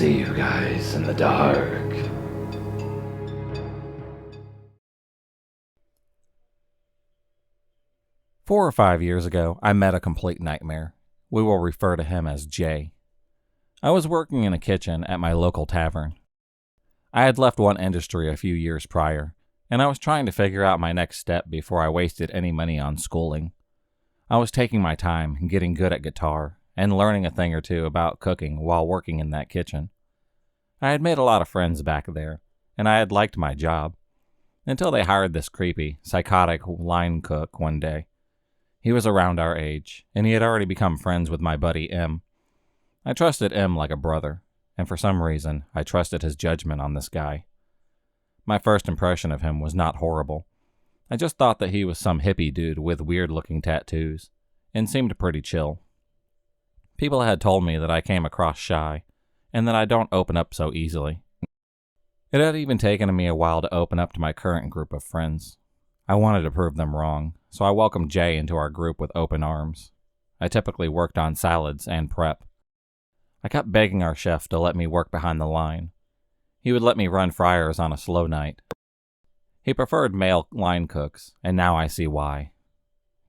see you guys in the dark. Four or 5 years ago, I met a complete nightmare. We will refer to him as Jay. I was working in a kitchen at my local tavern. I had left one industry a few years prior, and I was trying to figure out my next step before I wasted any money on schooling. I was taking my time, getting good at guitar, and learning a thing or two about cooking while working in that kitchen. I had made a lot of friends back there, and I had liked my job, until they hired this creepy, psychotic line cook one day. He was around our age, and he had already become friends with my buddy M. I trusted M like a brother, and for some reason, I trusted his judgment on this guy. My first impression of him was not horrible. I just thought that he was some hippie dude with weird-looking tattoos, and seemed pretty chill. People had told me that I came across shy, and that I don't open up so easily. It had even taken me a while to open up to my current group of friends. I wanted to prove them wrong, so I welcomed Jay into our group with open arms. I typically worked on salads and prep. I kept begging our chef to let me work behind the line. He would let me run fryers on a slow night. He preferred male line cooks, and now I see why.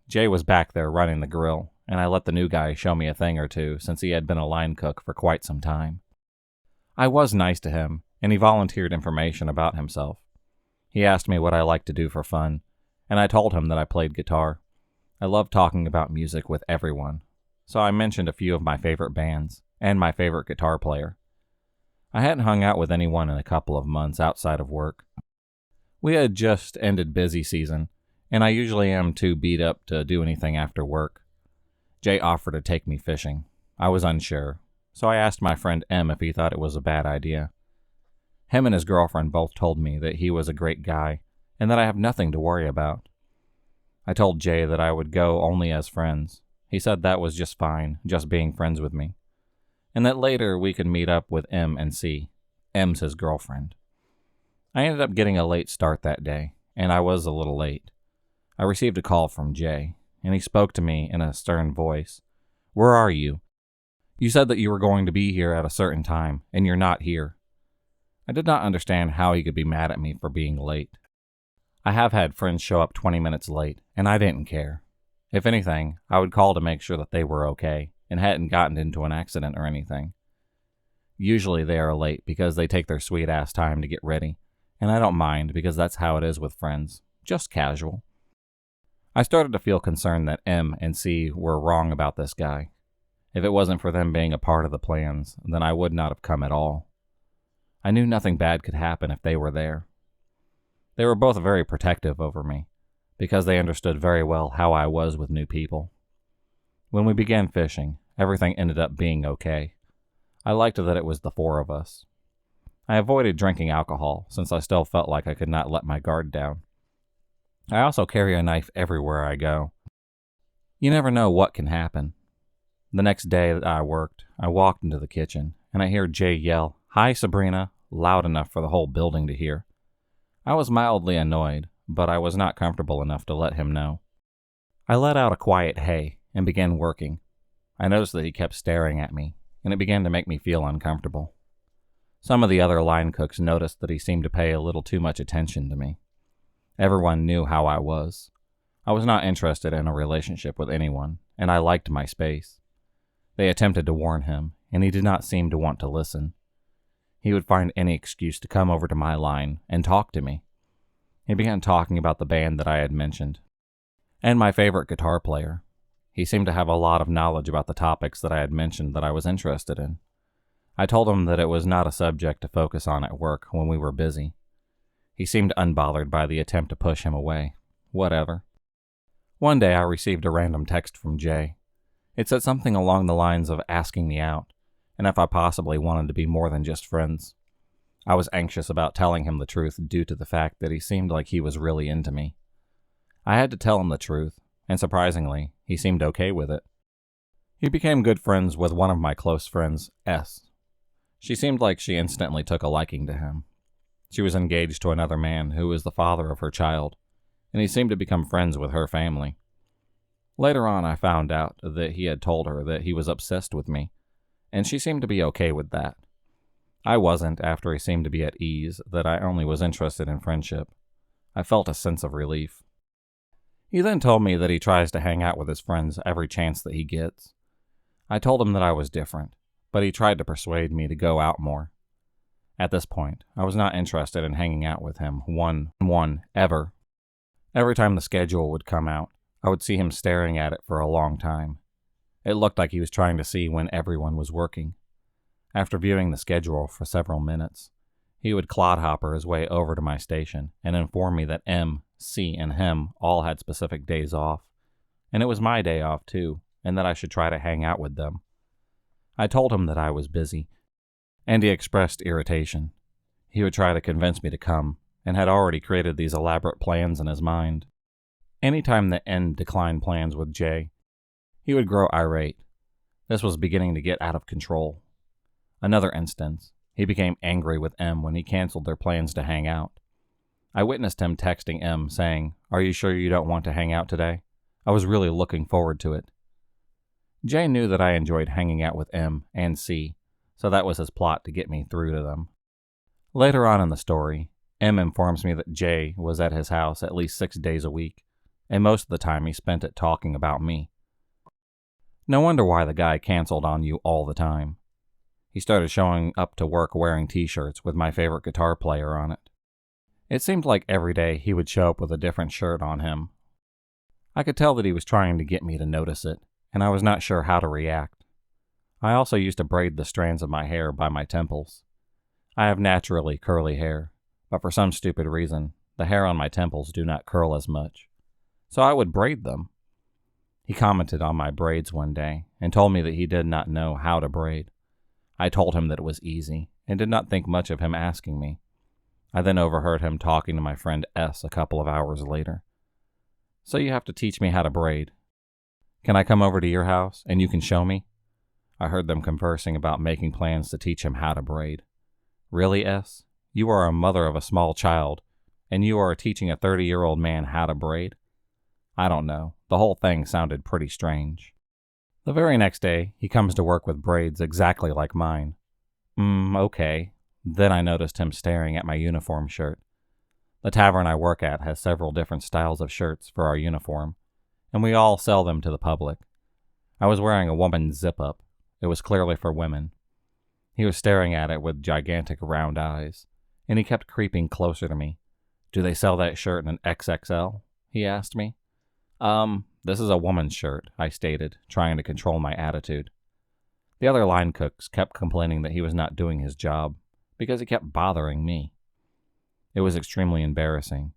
Jay was back there running the grill, and I let the new guy show me a thing or two since he had been a line cook for quite some time. I was nice to him, and he volunteered information about himself. He asked me what I liked to do for fun, and I told him that I played guitar. I loved talking about music with everyone, so I mentioned a few of my favorite bands and my favorite guitar player. I hadn't hung out with anyone in a couple of months outside of work. We had just ended busy season, and I usually am too beat up to do anything after work. Jay offered to take me fishing. I was unsure, so I asked my friend M if he thought it was a bad idea. Him and his girlfriend both told me that he was a great guy, and that I have nothing to worry about. I told Jay that I would go only as friends. He said that was just fine, just being friends with me, and that later we could meet up with M and C. M's his girlfriend. I ended up getting a late start that day, and I was a little late. I received a call from Jay, and he spoke to me in a stern voice. "Where are you? You said that you were going to be here at a certain time, and you're not here." I did not understand how he could be mad at me for being late. I have had friends show up 20 minutes late, and I didn't care. If anything, I would call to make sure that they were okay and hadn't gotten into an accident or anything. Usually they are late because they take their sweet-ass time to get ready, and I don't mind because that's how it is with friends, just casual. I started to feel concerned that M and C were wrong about this guy. If it wasn't for them being a part of the plans, then I would not have come at all. I knew nothing bad could happen if they were there. They were both very protective over me, because they understood very well how I was with new people. When we began fishing, everything ended up being okay. I liked that it was the four of us. I avoided drinking alcohol, since I still felt like I could not let my guard down. I also carry a knife everywhere I go. You never know what can happen. The next day that I worked, I walked into the kitchen, and I hear Jay yell, "Hi, Sabrina," loud enough for the whole building to hear. I was mildly annoyed, but I was not comfortable enough to let him know. I let out a quiet hey and began working. I noticed that he kept staring at me, and it began to make me feel uncomfortable. Some of the other line cooks noticed that he seemed to pay a little too much attention to me. Everyone knew how I was. I was not interested in a relationship with anyone, and I liked my space. They attempted to warn him, and he did not seem to want to listen. He would find any excuse to come over to my line and talk to me. He began talking about the band that I had mentioned, and my favorite guitar player. He seemed to have a lot of knowledge about the topics that I had mentioned that I was interested in. I told him that it was not a subject to focus on at work when we were busy. He seemed unbothered by the attempt to push him away. Whatever. One day I received a random text from Jay. It said something along the lines of asking me out, and if I possibly wanted to be more than just friends. I was anxious about telling him the truth due to the fact that he seemed like he was really into me. I had to tell him the truth, and surprisingly, he seemed okay with it. He became good friends with one of my close friends, S. She seemed like she instantly took a liking to him. She was engaged to another man who was the father of her child, and he seemed to become friends with her family. Later on, I found out that he had told her that he was obsessed with me, and she seemed to be okay with that. I wasn't after he seemed to be at ease that I only was interested in friendship. I felt a sense of relief. He then told me that he tries to hang out with his friends every chance that he gets. I told him that I was different, but he tried to persuade me to go out more. At this point, I was not interested in hanging out with him ever. Every time the schedule would come out, I would see him staring at it for a long time. It looked like he was trying to see when everyone was working. After viewing the schedule for several minutes, he would clodhopper his way over to my station and inform me that M, C, and him all had specific days off, and it was my day off too, and that I should try to hang out with them. I told him that I was busy, and he expressed irritation. He would try to convince me to come, and had already created these elaborate plans in his mind. Anytime that N declined plans with J, he would grow irate. This was beginning to get out of control. Another instance, he became angry with M when he canceled their plans to hang out. I witnessed him texting M saying, "Are you sure you don't want to hang out today? I was really looking forward to it." J knew that I enjoyed hanging out with M and C, so that was his plot to get me through to them. Later on in the story, M informs me that J was at his house at least 6 days a week, and most of the time he spent it talking about me. No wonder why the guy canceled on you all the time. He started showing up to work wearing t-shirts with my favorite guitar player on it. It seemed like every day he would show up with a different shirt on him. I could tell that he was trying to get me to notice it, and I was not sure how to react. I also used to braid the strands of my hair by my temples. I have naturally curly hair, but for some stupid reason, the hair on my temples do not curl as much. So I would braid them. He commented on my braids one day and told me that he did not know how to braid. I told him that it was easy and did not think much of him asking me. I then overheard him talking to my friend S a couple of hours later. "So you have to teach me how to braid. Can I come over to your house and you can show me?" I heard them conversing about making plans to teach him how to braid. "Really, S? You are a mother of a small child, and you are teaching a 30-year-old man how to braid?" I don't know. The whole thing sounded pretty strange. The very next day, he comes to work with braids exactly like mine. Okay. Then I noticed him staring at my uniform shirt. The tavern I work at has several different styles of shirts for our uniform, and we all sell them to the public. I was wearing a woman's zip-up. It was clearly for women. He was staring at it with gigantic round eyes, and he kept creeping closer to me. "Do they sell that shirt in an XXL?" he asked me. This is a woman's shirt," I stated, trying to control my attitude. The other line cooks kept complaining that he was not doing his job, because he kept bothering me. It was extremely embarrassing.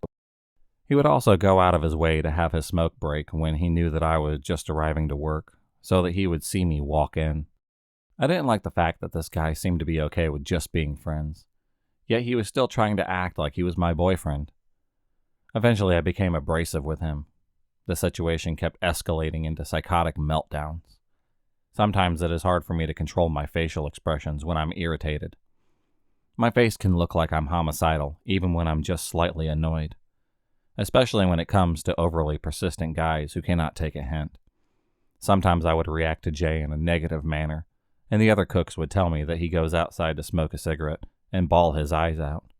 He would also go out of his way to have his smoke break when he knew that I was just arriving to work, so that he would see me walk in. I didn't like the fact that this guy seemed to be okay with just being friends, yet he was still trying to act like he was my boyfriend. Eventually, I became abrasive with him. The situation kept escalating into psychotic meltdowns. Sometimes it is hard for me to control my facial expressions when I'm irritated. My face can look like I'm homicidal, even when I'm just slightly annoyed, especially when it comes to overly persistent guys who cannot take a hint. Sometimes I would react to Jay in a negative manner, and the other cooks would tell me that he goes outside to smoke a cigarette and bawl his eyes out.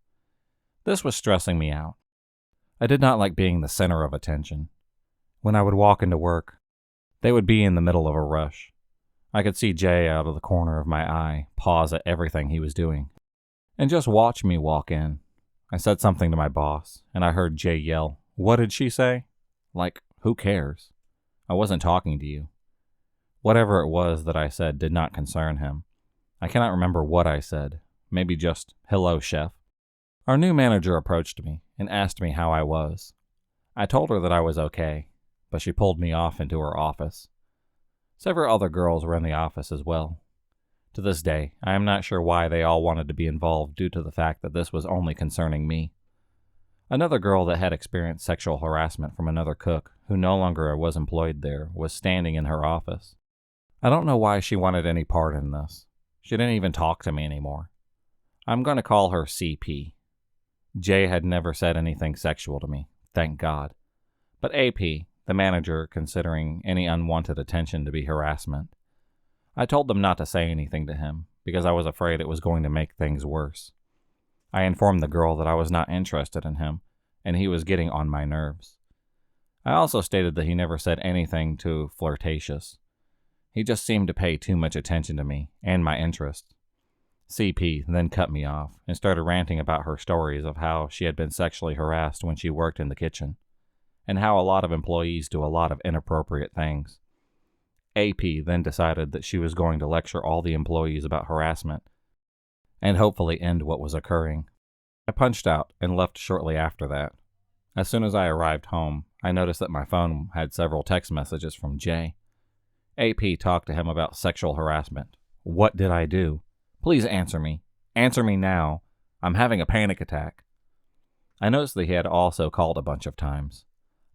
This was stressing me out. I did not like being the center of attention. When I would walk into work, they would be in the middle of a rush. I could see Jay out of the corner of my eye pause at everything he was doing and just watch me walk in. I said something to my boss, and I heard Jay yell, "What did she say?" Like, who cares? I wasn't talking to you. Whatever it was that I said did not concern him. I cannot remember what I said. Maybe just, "Hello, chef." Our new manager approached me and asked me how I was. I told her that I was okay, but she pulled me off into her office. Several other girls were in the office as well. To this day, I am not sure why they all wanted to be involved due to the fact that this was only concerning me. Another girl that had experienced sexual harassment from another cook, who no longer was employed there, was standing in her office. I don't know why she wanted any part in this. She didn't even talk to me anymore. I'm going to call her CP. Jay had never said anything sexual to me, thank God. But AP, the manager, considering any unwanted attention to be harassment. I told them not to say anything to him, because I was afraid it was going to make things worse. I informed the girl that I was not interested in him, and he was getting on my nerves. I also stated that he never said anything too flirtatious. He just seemed to pay too much attention to me and my interests. CP then cut me off and started ranting about her stories of how she had been sexually harassed when she worked in the kitchen, and how a lot of employees do a lot of inappropriate things. AP then decided that she was going to lecture all the employees about harassment and hopefully end what was occurring. I punched out and left shortly after that. As soon as I arrived home, I noticed that my phone had several text messages from Jay. AP talked to him about sexual harassment. What did I do? Please answer me. Answer me now. I'm having a panic attack. I noticed that he had also called a bunch of times.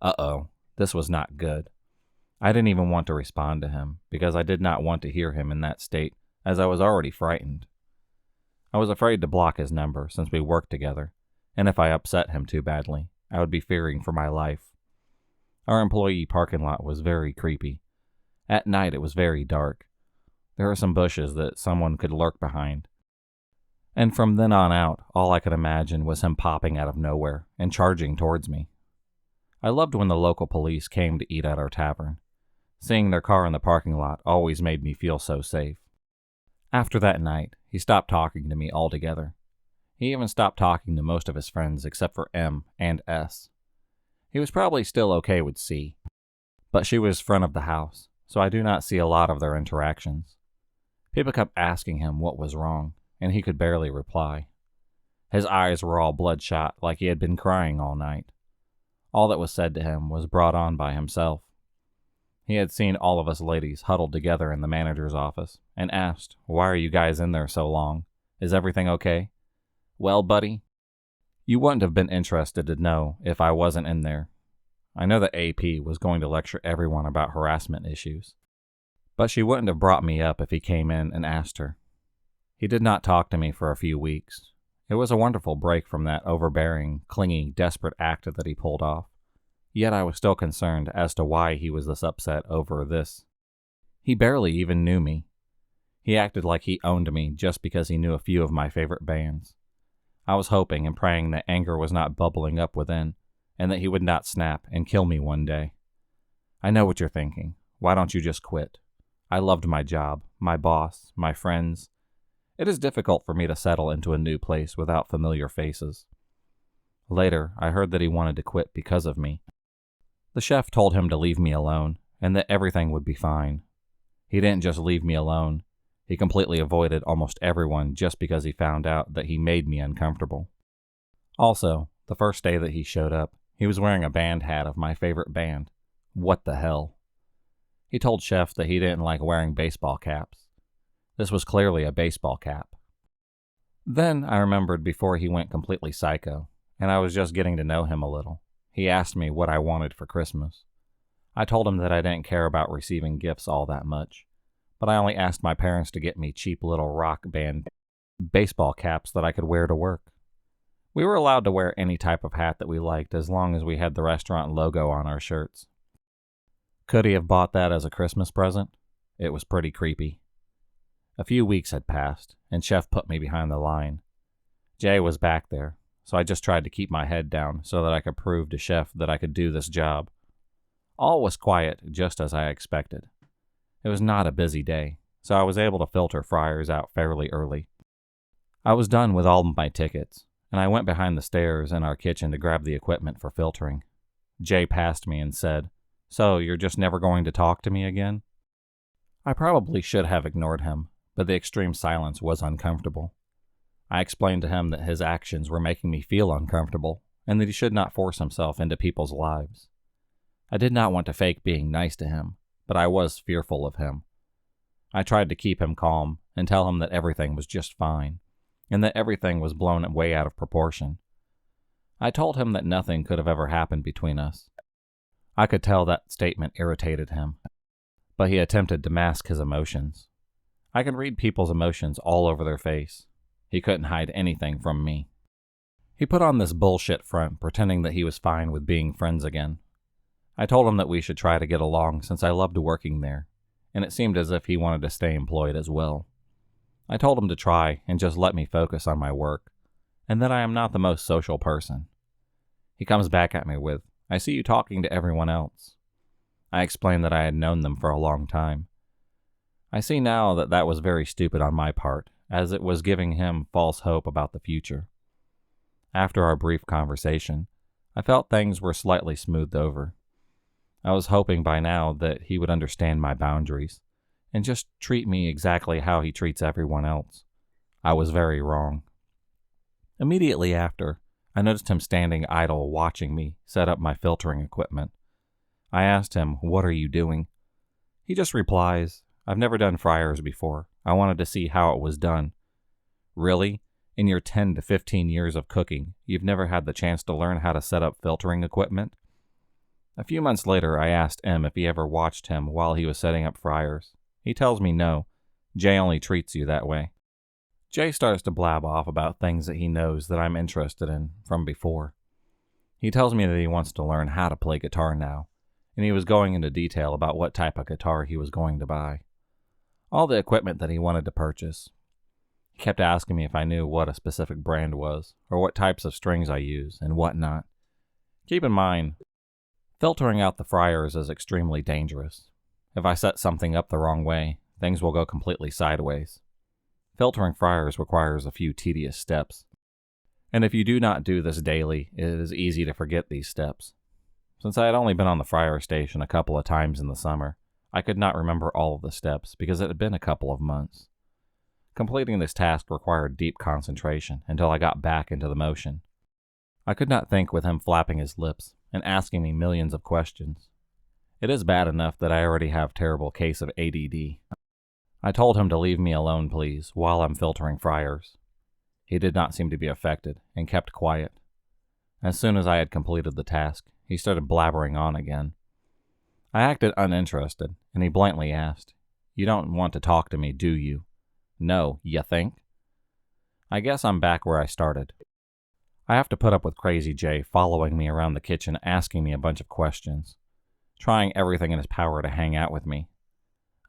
Uh-oh, this was not good. I didn't even want to respond to him because I did not want to hear him in that state, as I was already frightened. I was afraid to block his number since we worked together, and if I upset him too badly, I would be fearing for my life. Our employee parking lot was very creepy. At night it was very dark. There were some bushes that someone could lurk behind. And from then on out, all I could imagine was him popping out of nowhere and charging towards me. I loved when the local police came to eat at our tavern. Seeing their car in the parking lot always made me feel so safe. After that night, he stopped talking to me altogether. He even stopped talking to most of his friends except for M and S. He was probably still okay with C, but she was front of the house, so I do not see a lot of their interactions. People kept asking him what was wrong, and he could barely reply. His eyes were all bloodshot like he had been crying all night. All that was said to him was brought on by himself. He had seen all of us ladies huddled together in the manager's office and asked, "Why are you guys in there so long? Is everything okay?" Well, buddy, you wouldn't have been interested to know if I wasn't in there. I know that AP was going to lecture everyone about harassment issues, but she wouldn't have brought me up if he came in and asked her. He did not talk to me for a few weeks. It was a wonderful break from that overbearing, clingy, desperate act that he pulled off. Yet I was still concerned as to why he was this upset over this. He barely even knew me. He acted like he owned me just because he knew a few of my favorite bands. I was hoping and praying that anger was not bubbling up within, and that he would not snap and kill me one day. I know what you're thinking. Why don't you just quit? I loved my job, my boss, my friends. It is difficult for me to settle into a new place without familiar faces. Later, I heard that he wanted to quit because of me. The chef told him to leave me alone, and that everything would be fine. He didn't just leave me alone. He completely avoided almost everyone just because he found out that he made me uncomfortable. Also, the first day that he showed up, he was wearing a band hat of my favorite band. What the hell? He told Chef that he didn't like wearing baseball caps. This was clearly a baseball cap. Then I remembered before he went completely psycho, and I was just getting to know him a little. He asked me what I wanted for Christmas. I told him that I didn't care about receiving gifts all that much, but I only asked my parents to get me cheap little rock band baseball caps that I could wear to work. We were allowed to wear any type of hat that we liked as long as we had the restaurant logo on our shirts. Could he have bought that as a Christmas present? It was pretty creepy. A few weeks had passed, and Chef put me behind the line. Jay was back there, so I just tried to keep my head down so that I could prove to Chef that I could do this job. All was quiet, just as I expected. It was not a busy day, so I was able to filter fryers out fairly early. I was done with all of my tickets, and I went behind the stairs in our kitchen to grab the equipment for filtering. Jay passed me and said, "So you're just never going to talk to me again?" I probably should have ignored him, but the extreme silence was uncomfortable. I explained to him that his actions were making me feel uncomfortable, and that he should not force himself into people's lives. I did not want to fake being nice to him, but I was fearful of him. I tried to keep him calm and tell him that everything was just fine, and that everything was blown way out of proportion. I told him that nothing could have ever happened between us. I could tell that statement irritated him, but he attempted to mask his emotions. I can read people's emotions all over their face. He couldn't hide anything from me. He put on this bullshit front, pretending that he was fine with being friends again. I told him that we should try to get along since I loved working there, and it seemed as if he wanted to stay employed as well. I told him to try and just let me focus on my work, and that I am not the most social person. He comes back at me with, "I see you talking to everyone else." I explained that I had known them for a long time. I see now that that was very stupid on my part, as it was giving him false hope about the future. After our brief conversation, I felt things were slightly smoothed over. I was hoping by now that he would understand my boundaries and just treat me exactly how he treats everyone else. I was very wrong. Immediately after, I noticed him standing idle watching me set up my filtering equipment. I asked him, "What are you doing?" He just replies, "I've never done fryers before. I wanted to see how it was done." Really? In your 10 to 15 years of cooking, you've never had the chance to learn how to set up filtering equipment? A few months later, I asked M if he ever watched him while he was setting up fryers. He tells me no. Jay only treats you that way. Jay starts to blab off about things that he knows that I'm interested in from before. He tells me that he wants to learn how to play guitar now, and he was going into detail about what type of guitar he was going to buy. All the equipment that he wanted to purchase. He kept asking me if I knew what a specific brand was, or what types of strings I use, and whatnot. Keep in mind, filtering out the fryers is extremely dangerous. If I set something up the wrong way, things will go completely sideways. Filtering fryers requires a few tedious steps, and if you do not do this daily, it is easy to forget these steps. Since I had only been on the fryer station a couple of times in the summer, I could not remember all of the steps because it had been a couple of months. Completing this task required deep concentration until I got back into the motion. I could not think with him flapping his lips and asking me millions of questions. It is bad enough that I already have a terrible case of ADD. I told him to leave me alone, please, while I'm filtering fryers. He did not seem to be affected and kept quiet. As soon as I had completed the task, he started blabbering on again. I acted uninterested, and he bluntly asked, "You don't want to talk to me, do you?" "No, ya think?" I guess I'm back where I started. I have to put up with Crazy Jay following me around the kitchen asking me a bunch of questions, trying everything in his power to hang out with me.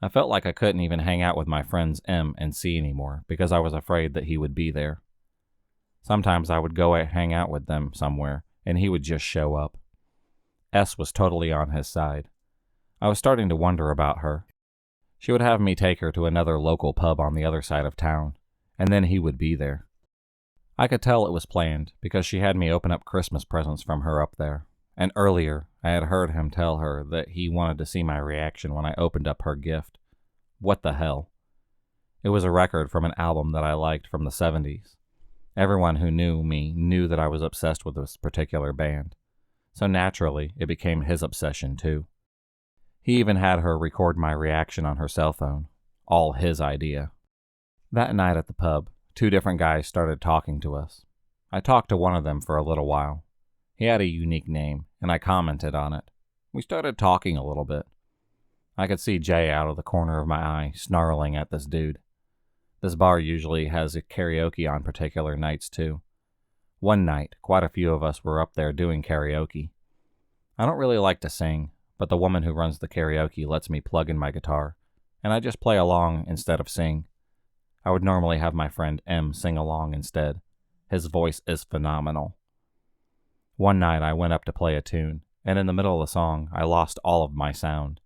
I felt like I couldn't even hang out with my friends M and C anymore because I was afraid that he would be there. Sometimes I would go hang out with them somewhere, and he would just show up. S was totally on his side. I was starting to wonder about her. She would have me take her to another local pub on the other side of town, and then he would be there. I could tell it was planned because she had me open up Christmas presents from her up there, and earlier I had heard him tell her that he wanted to see my reaction when I opened up her gift. What the hell? It was a record from an album that I liked from the 70s. Everyone who knew me knew that I was obsessed with this particular band, so naturally it became his obsession too. He even had her record my reaction on her cell phone. All his idea. That night at the pub, 2 different guys started talking to us. I talked to one of them for a little while. He had a unique name, and I commented on it. We started talking a little bit. I could see Jay out of the corner of my eye, snarling at this dude. This bar usually has a karaoke on particular nights too. One night, quite a few of us were up there doing karaoke. I don't really like to sing, but the woman who runs the karaoke lets me plug in my guitar, and I just play along instead of sing. I would normally have my friend M sing along instead. His voice is phenomenal. One night I went up to play a tune, and in the middle of the song, I lost all of my sound.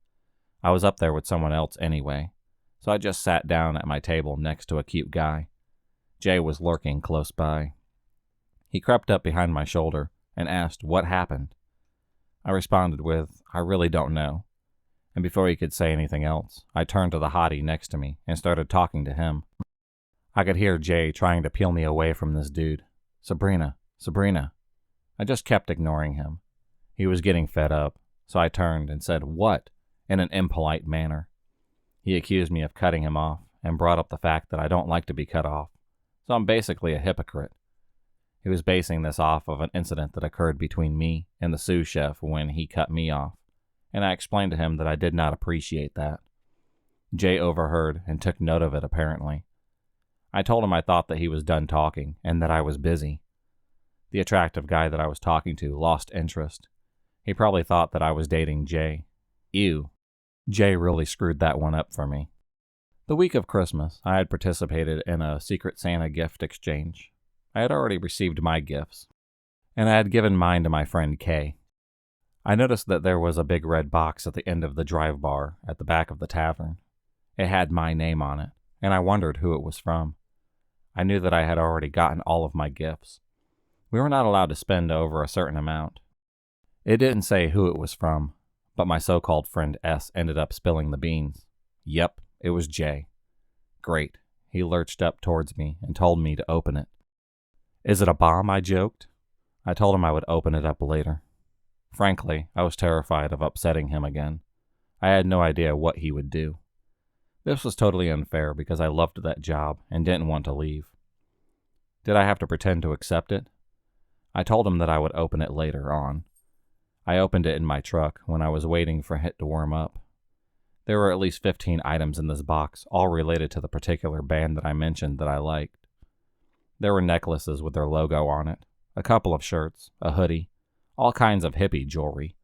I was up there with someone else anyway, so I just sat down at my table next to a cute guy. Jay was lurking close by. He crept up behind my shoulder and asked what happened. I responded with, "I really don't know." And before he could say anything else, I turned to the hottie next to me and started talking to him. I could hear Jay trying to peel me away from this dude. Sabrina. I just kept ignoring him. He was getting fed up, so I turned and said, "What?" in an impolite manner. He accused me of cutting him off and brought up the fact that I don't like to be cut off, so I'm basically a hypocrite. He was basing this off of an incident that occurred between me and the sous chef when he cut me off, and I explained to him that I did not appreciate that. Jay overheard and took note of it apparently. I told him I thought that he was done talking and that I was busy. The attractive guy that I was talking to lost interest. He probably thought that I was dating Jay. Ew. Jay really screwed that one up for me. The week of Christmas, I had participated in a Secret Santa gift exchange. I had already received my gifts, and I had given mine to my friend Kay. I noticed that there was a big red box at the end of the drive bar at the back of the tavern. It had my name on it, and I wondered who it was from. I knew that I had already gotten all of my gifts. We were not allowed to spend over a certain amount. It didn't say who it was from, but my so-called friend S ended up spilling the beans. Yep, it was Jay. Great. He lurched up towards me and told me to open it. Is it a bomb? I joked. I told him I would open it up later. Frankly, I was terrified of upsetting him again. I had no idea what he would do. This was totally unfair because I loved that job and didn't want to leave. Did I have to pretend to accept it? I told him that I would open it later on. I opened it in my truck when I was waiting for it to warm up. There were at least 15 items in this box, all related to the particular band that I mentioned that I liked. There were necklaces with their logo on it, a couple of shirts, a hoodie, all kinds of hippie jewelry.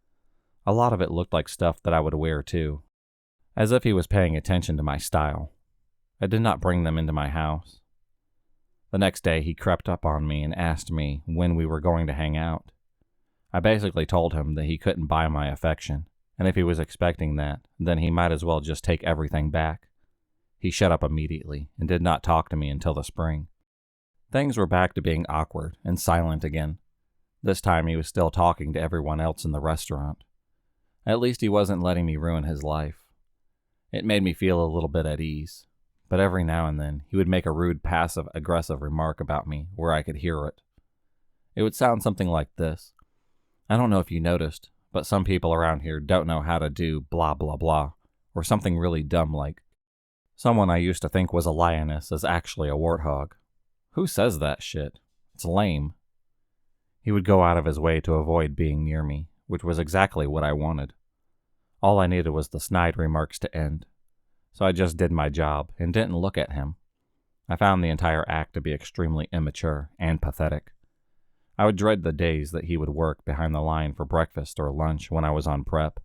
A lot of it looked like stuff that I would wear too, as if he was paying attention to my style. I did not bring them into my house. The next day he crept up on me and asked me when we were going to hang out. I basically told him that he couldn't buy my affection, and if he was expecting that, then he might as well just take everything back. He shut up immediately and did not talk to me until the spring. Things were back to being awkward and silent again. This time he was still talking to everyone else in the restaurant. At least he wasn't letting me ruin his life. It made me feel a little bit at ease, but every now and then he would make a rude passive-aggressive remark about me where I could hear it. It would sound something like this. I don't know if you noticed, but some people around here don't know how to do blah blah blah, or something really dumb like, someone I used to think was a lioness is actually a warthog. Who says that shit? It's lame. He would go out of his way to avoid being near me, which was exactly what I wanted. All I needed was the snide remarks to end, so I just did my job and didn't look at him. I found the entire act to be extremely immature and pathetic. I would dread the days that he would work behind the line for breakfast or lunch when I was on prep.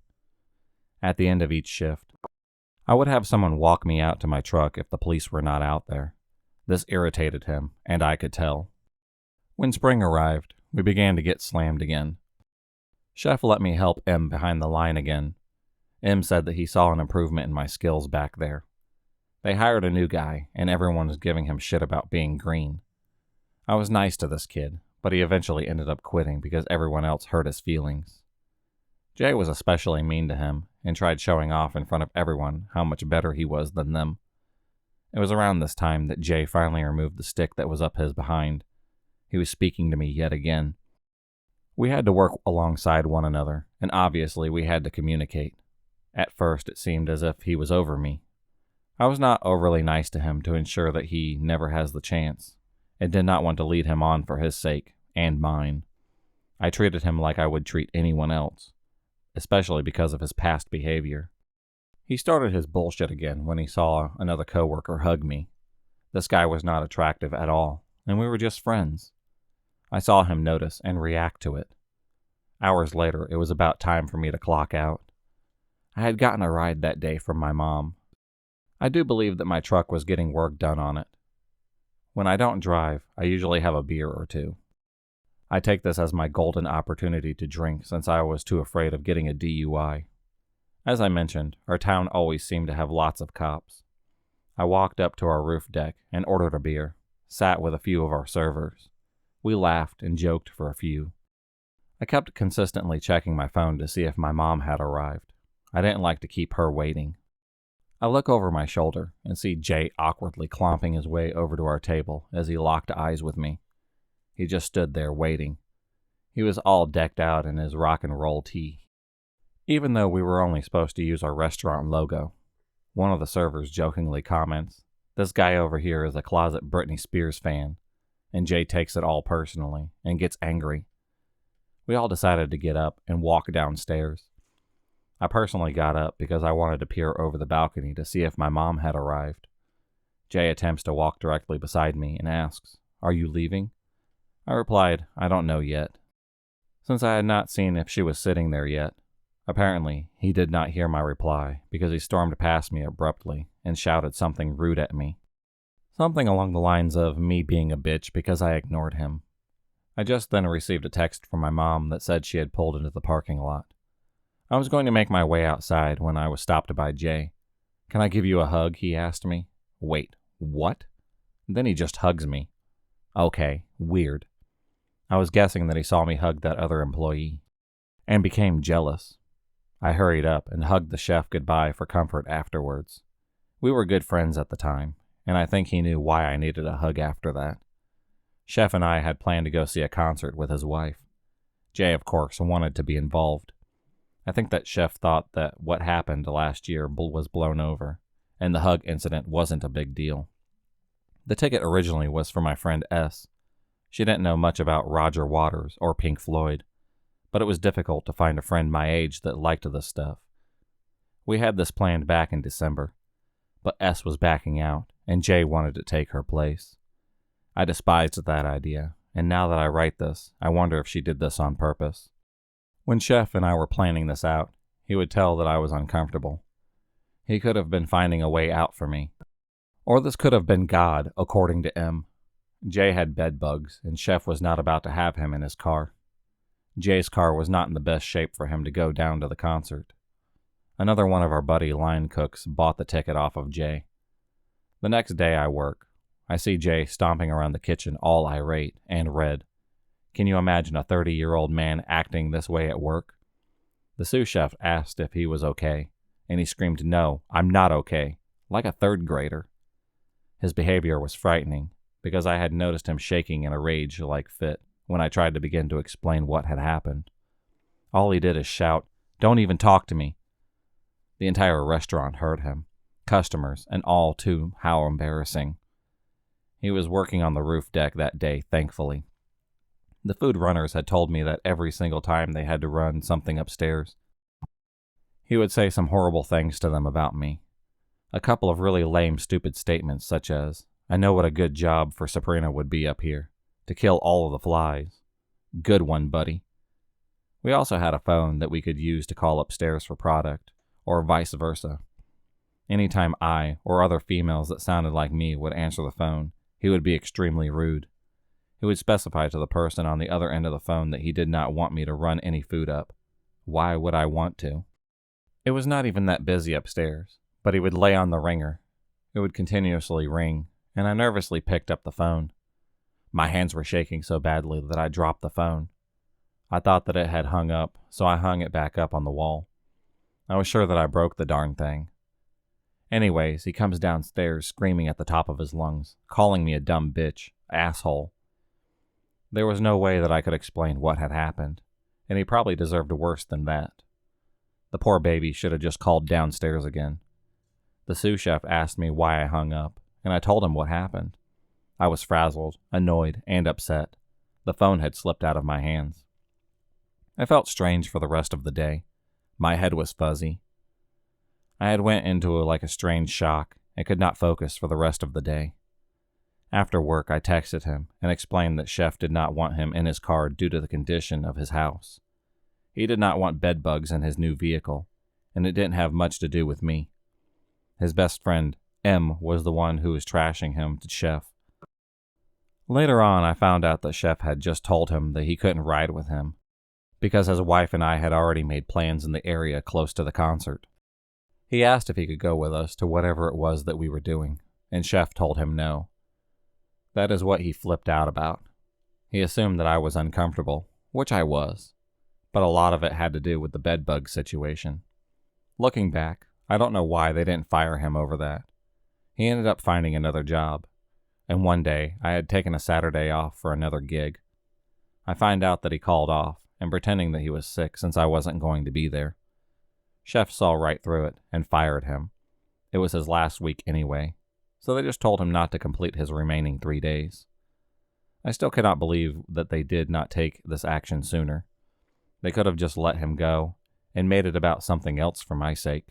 At the end of each shift, I would have someone walk me out to my truck if the police were not out there. This irritated him, and I could tell. When spring arrived, we began to get slammed again. Chef let me help M behind the line again. M said that he saw an improvement in my skills back there. They hired a new guy, and everyone was giving him shit about being green. I was nice to this kid, but he eventually ended up quitting because everyone else hurt his feelings. Jay was especially mean to him and tried showing off in front of everyone how much better he was than them. It was around this time that Jay finally removed the stick that was up his behind. He was speaking to me yet again. We had to work alongside one another, and obviously we had to communicate. At first it seemed as if he was over me. I was not overly nice to him to ensure that he never has the chance, and did not want to lead him on for his sake, and mine. I treated him like I would treat anyone else, especially because of his past behavior. He started his bullshit again when he saw another coworker hug me. This guy was not attractive at all, and we were just friends. I saw him notice and react to it. Hours later, it was about time for me to clock out. I had gotten a ride that day from my mom. I do believe that my truck was getting work done on it. When I don't drive, I usually have a beer or two. I take this as my golden opportunity to drink since I was too afraid of getting a DUI. As I mentioned, our town always seemed to have lots of cops. I walked up to our roof deck and ordered a beer, sat with a few of our servers. We laughed and joked for a few. I kept consistently checking my phone to see if my mom had arrived. I didn't like to keep her waiting. I look over my shoulder and see Jay awkwardly clomping his way over to our table as he locked eyes with me. He just stood there waiting. He was all decked out in his rock and roll tee. Even though we were only supposed to use our restaurant logo, one of the servers jokingly comments, "This guy over here is a closet Britney Spears fan," and Jay takes it all personally and gets angry. We all decided to get up and walk downstairs. I personally got up because I wanted to peer over the balcony to see if my mom had arrived. Jay attempts to walk directly beside me and asks, "Are you leaving?" I replied, "I don't know yet." Since I had not seen if she was sitting there yet, Apparently, he did not hear my reply because he stormed past me abruptly and shouted something rude at me. Something along the lines of me being a bitch because I ignored him. I just then received a text from my mom that said she had pulled into the parking lot. I was going to make my way outside when I was stopped by Jay. "Can I give you a hug?" he asked me. Wait, what? Then he just hugs me. Okay, weird. I was guessing that he saw me hug that other employee and became jealous. I hurried up and hugged the chef goodbye for comfort afterwards. We were good friends at the time, and I think he knew why I needed a hug after that. Chef and I had planned to go see a concert with his wife. Jay, of course, wanted to be involved. I think that Chef thought that what happened last year was blown over, and the hug incident wasn't a big deal. The ticket originally was for my friend S. She didn't know much about Roger Waters or Pink Floyd, but it was difficult to find a friend my age that liked this stuff. We had this planned back in December, but S was backing out, and Jay wanted to take her place. I despised that idea, and now that I write this, I wonder if she did this on purpose. When Chef and I were planning this out, he would tell that I was uncomfortable. He could have been finding a way out for me. Or this could have been God, according to M. Jay had bed bugs, and Chef was not about to have him in his car. Jay's car was not in the best shape for him to go down to the concert. Another one of our buddy line cooks bought the ticket off of Jay. The next day I work. I see Jay stomping around the kitchen all irate and red. Can you imagine a 30-year-old man acting this way at work? The sous chef asked if he was okay, and he screamed, "No, I'm not okay," like a third grader. His behavior was frightening, because I had noticed him shaking in a rage-like fit when I tried to begin to explain what had happened. All he did is shout, "Don't even talk to me." The entire restaurant heard him, customers, and all too how embarrassing. He was working on the roof deck that day, thankfully. The food runners had told me that every single time they had to run something upstairs, he would say some horrible things to them about me. A couple of really lame, stupid statements such as, "I know what a good job for Sabrina would be up here, to kill all of the flies. Good one, buddy." We also had a phone that we could use to call upstairs for product, or vice versa. Anytime I, or other females that sounded like me, would answer the phone, he would be extremely rude. He would specify to the person on the other end of the phone that he did not want me to run any food up. Why would I want to? It was not even that busy upstairs, but he would lay on the ringer. It would continuously ring, and I nervously picked up the phone. My hands were shaking so badly that I dropped the phone. I thought that it had hung up, so I hung it back up on the wall. I was sure that I broke the darn thing. Anyways, he comes downstairs screaming at the top of his lungs, calling me a dumb bitch, asshole. There was no way that I could explain what had happened, and he probably deserved worse than that. The poor baby should have just called downstairs again. The sous chef asked me why I hung up, and I told him what happened. I was frazzled, annoyed, and upset. The phone had slipped out of my hands. I felt strange for the rest of the day. My head was fuzzy. I had went into like a strange shock and could not focus for the rest of the day. After work, I texted him and explained that Chef did not want him in his car due to the condition of his house. He did not want bed bugs in his new vehicle, and it didn't have much to do with me. His best friend, M, was the one who was trashing him to Chef. Later on, I found out that Chef had just told him that he couldn't ride with him, because his wife and I had already made plans in the area close to the concert. He asked if he could go with us to whatever it was that we were doing, and Chef told him no. That is what he flipped out about. He assumed that I was uncomfortable, which I was, but a lot of it had to do with the bedbug situation. Looking back, I don't know why they didn't fire him over that. He ended up finding another job, and one day I had taken a Saturday off for another gig. I find out that he called off and pretending that he was sick since I wasn't going to be there. Chef saw right through it and fired him. It was his last week anyway, so they just told him not to complete his remaining 3 days. I still cannot believe that they did not take this action sooner. They could have just let him go and made it about something else for my sake.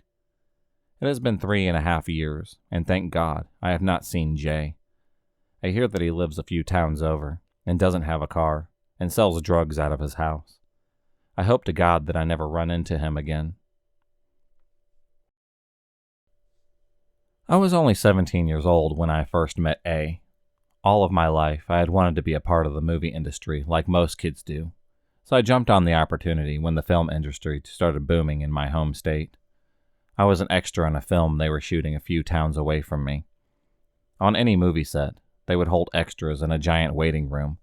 It has been 3.5 years, and thank God I have not seen Jay. I hear that he lives a few towns over and doesn't have a car and sells drugs out of his house. I hope to God that I never run into him again. I was only 17 years old when I first met A. All of my life, I had wanted to be a part of the movie industry like most kids do, so I jumped on the opportunity when the film industry started booming in my home state. I was an extra in a film they were shooting a few towns away from me. On any movie set, they would hold extras in a giant waiting room.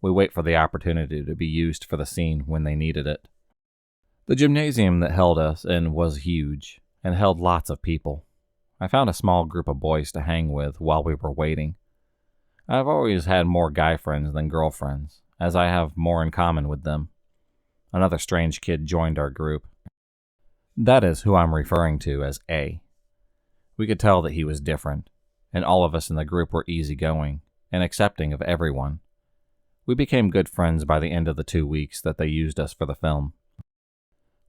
We wait for the opportunity to be used for the scene when they needed it. The gymnasium that held us in was huge and held lots of people. I found a small group of boys to hang with while we were waiting. I've always had more guy friends than girlfriends, as I have more in common with them. Another strange kid joined our group. That is who I'm referring to as A. We could tell that he was different, and all of us in the group were easygoing and accepting of everyone. We became good friends by the end of the 2 weeks that they used us for the film.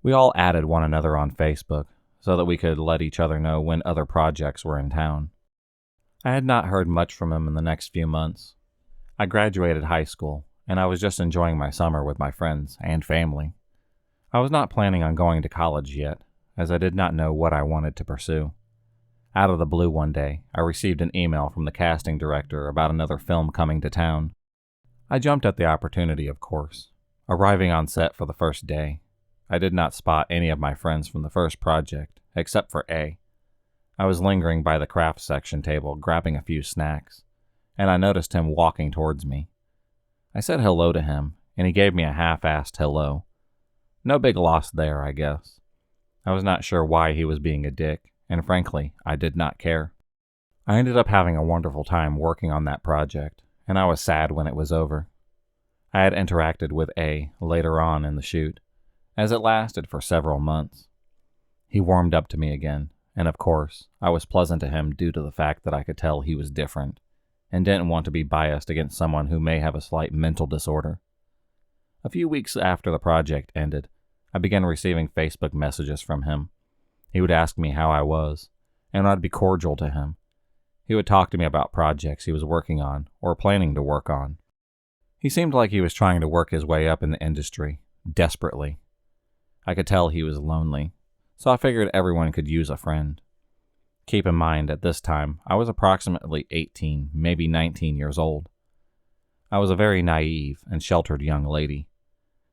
We all added one another on Facebook so that we could let each other know when other projects were in town. I had not heard much from him in the next few months. I graduated high school, and I was just enjoying my summer with my friends and family. I was not planning on going to college yet, as I did not know what I wanted to pursue. Out of the blue one day, I received an email from the casting director about another film coming to town. I jumped at the opportunity, of course. Arriving on set for the first day, I did not spot any of my friends from the first project, except for A. I was lingering by the craft section table, grabbing a few snacks, and I noticed him walking towards me. I said hello to him, and he gave me a half-assed hello. No big loss there, I guess. I was not sure why he was being a dick, and frankly, I did not care. I ended up having a wonderful time working on that project, and I was sad when it was over. I had interacted with A later on in the shoot, as it lasted for several months. He warmed up to me again, and of course, I was pleasant to him due to the fact that I could tell he was different, and didn't want to be biased against someone who may have a slight mental disorder. A few weeks after the project ended, I began receiving Facebook messages from him. He would ask me how I was, and I'd be cordial to him. He would talk to me about projects he was working on or planning to work on. He seemed like he was trying to work his way up in the industry, desperately. I could tell he was lonely, so I figured everyone could use a friend. Keep in mind, at this time, I was approximately 18, maybe 19 years old. I was a very naive and sheltered young lady.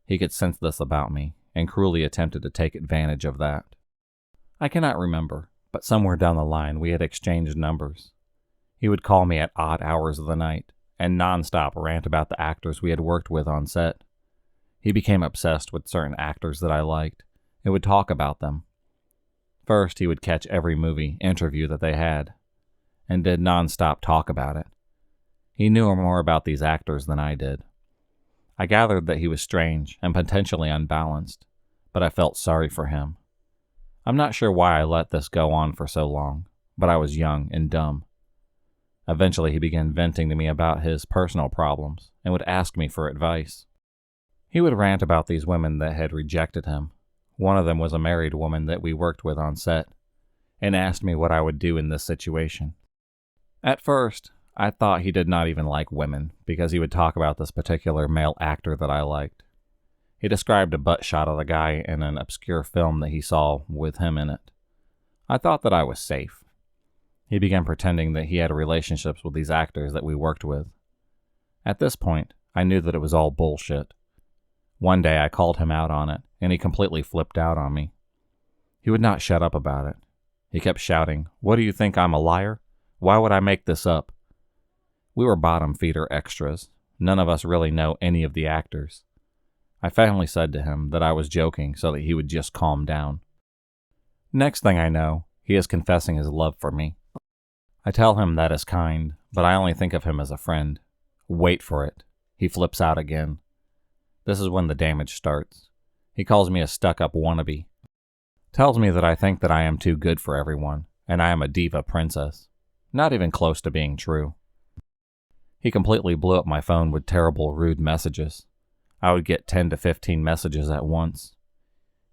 He could sense this about me, and cruelly attempted to take advantage of that. I cannot remember, but somewhere down the line we had exchanged numbers. He would call me at odd hours of the night, and non-stop rant about the actors we had worked with on set. He became obsessed with certain actors that I liked, and would talk about them. First, he would catch every movie interview that they had, and did non-stop talk about it. He knew more about these actors than I did. I gathered that he was strange and potentially unbalanced, but I felt sorry for him. I'm not sure why I let this go on for so long, but I was young and dumb. Eventually, he began venting to me about his personal problems and would ask me for advice. He would rant about these women that had rejected him. One of them was a married woman that we worked with on set, and asked me what I would do in this situation. At first, I thought he did not even like women, because he would talk about this particular male actor that I liked. He described a butt shot of the guy in an obscure film that he saw with him in it. I thought that I was safe. He began pretending that he had relationships with these actors that we worked with. At this point, I knew that it was all bullshit. One day I called him out on it, and he completely flipped out on me. He would not shut up about it. He kept shouting, "What do you think, I'm a liar? Why would I make this up?" We were bottom feeder extras. None of us really know any of the actors. I finally said to him that I was joking so that he would just calm down. Next thing I know, he is confessing his love for me. I tell him that is kind, but I only think of him as a friend. Wait for it. He flips out again. This is when the damage starts. He calls me a stuck-up wannabe. Tells me that I think that I am too good for everyone, and I am a diva princess. Not even close to being true. He completely blew up my phone with terrible, rude messages. I would get 10 to 15 messages at once.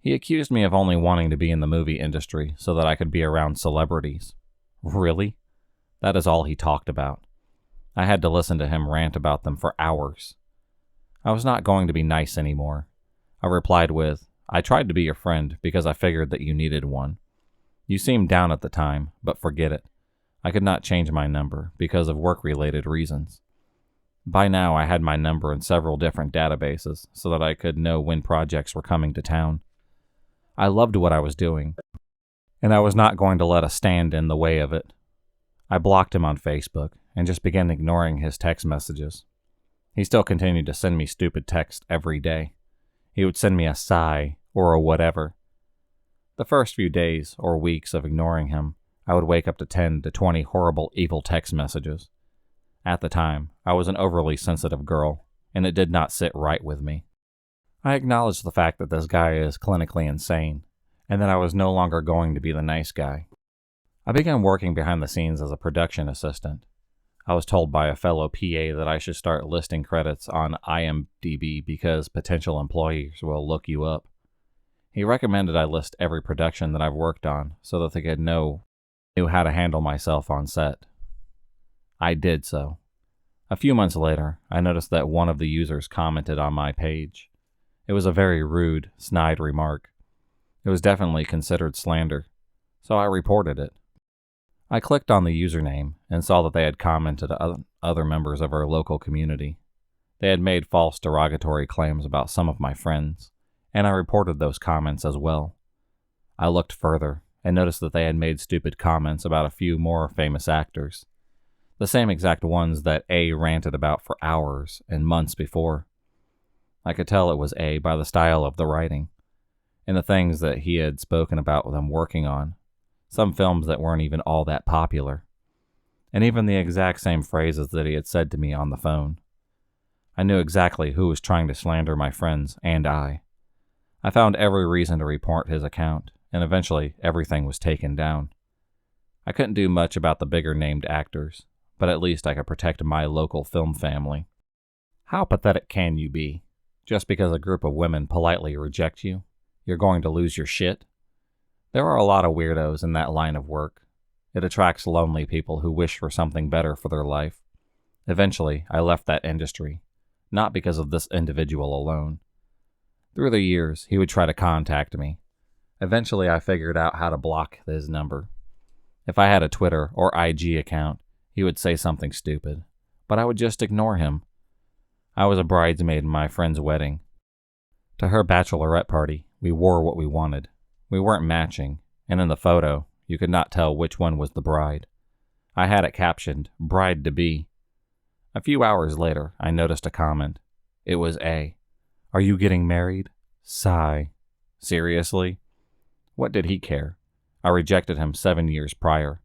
He accused me of only wanting to be in the movie industry so that I could be around celebrities. Really? That is all he talked about. I had to listen to him rant about them for hours. I was not going to be nice anymore. I replied with, "I tried to be your friend because I figured that you needed one. You seemed down at the time, but forget it. I could not change my number because of work-related reasons. By now, I had my number in several different databases so that I could know when projects were coming to town. I loved what I was doing, and I was not going to let a stand in the way of it. I blocked him on Facebook and just began ignoring his text messages. He still continued to send me stupid texts every day. He would send me a sigh or a whatever. The first few days or weeks of ignoring him, I would wake up to 10 to 20 horrible, evil text messages. At the time, I was an overly sensitive girl, and it did not sit right with me. I acknowledged the fact that this guy is clinically insane, and that I was no longer going to be the nice guy. I began working behind the scenes as a production assistant. I was told by a fellow PA that I should start listing credits on IMDb because potential employees will look you up. He recommended I list every production that I've worked on so that they knew how to handle myself on set. I did so. A few months later, I noticed that one of the users commented on my page. It was a very rude, snide remark. It was definitely considered slander, so I reported it. I clicked on the username and saw that they had commented on other members of our local community. They had made false derogatory claims about some of my friends, and I reported those comments as well. I looked further and noticed that they had made stupid comments about a few more famous actors, the same exact ones that A ranted about for hours and months before. I could tell it was A by the style of the writing, and the things that he had spoken about them working on. Some films that weren't even all that popular, and even the exact same phrases that he had said to me on the phone. I knew exactly who was trying to slander my friends and I. I found every reason to report his account, and eventually everything was taken down. I couldn't do much about the bigger named actors, but at least I could protect my local film family. How pathetic can you be? Just because a group of women politely reject you, you're going to lose your shit? There are a lot of weirdos in that line of work. It attracts lonely people who wish for something better for their life. Eventually, I left that industry, not because of this individual alone. Through the years, he would try to contact me. Eventually, I figured out how to block his number. If I had a Twitter or IG account, he would say something stupid, but I would just ignore him. I was a bridesmaid in my friend's wedding. To her bachelorette party, we wore what we wanted. We weren't matching, and in the photo, you could not tell which one was the bride. I had it captioned, "Bride-to-be." A few hours later, I noticed a comment. It was A. "Are you getting married?" Sigh. Seriously? What did he care? I rejected him 7 years prior.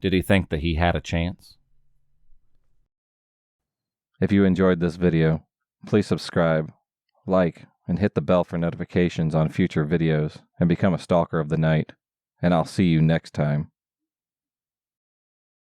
Did he think that he had a chance? If you enjoyed this video, please subscribe, like, and hit the bell for notifications on future videos, and become a stalker of the night. And I'll see you next time.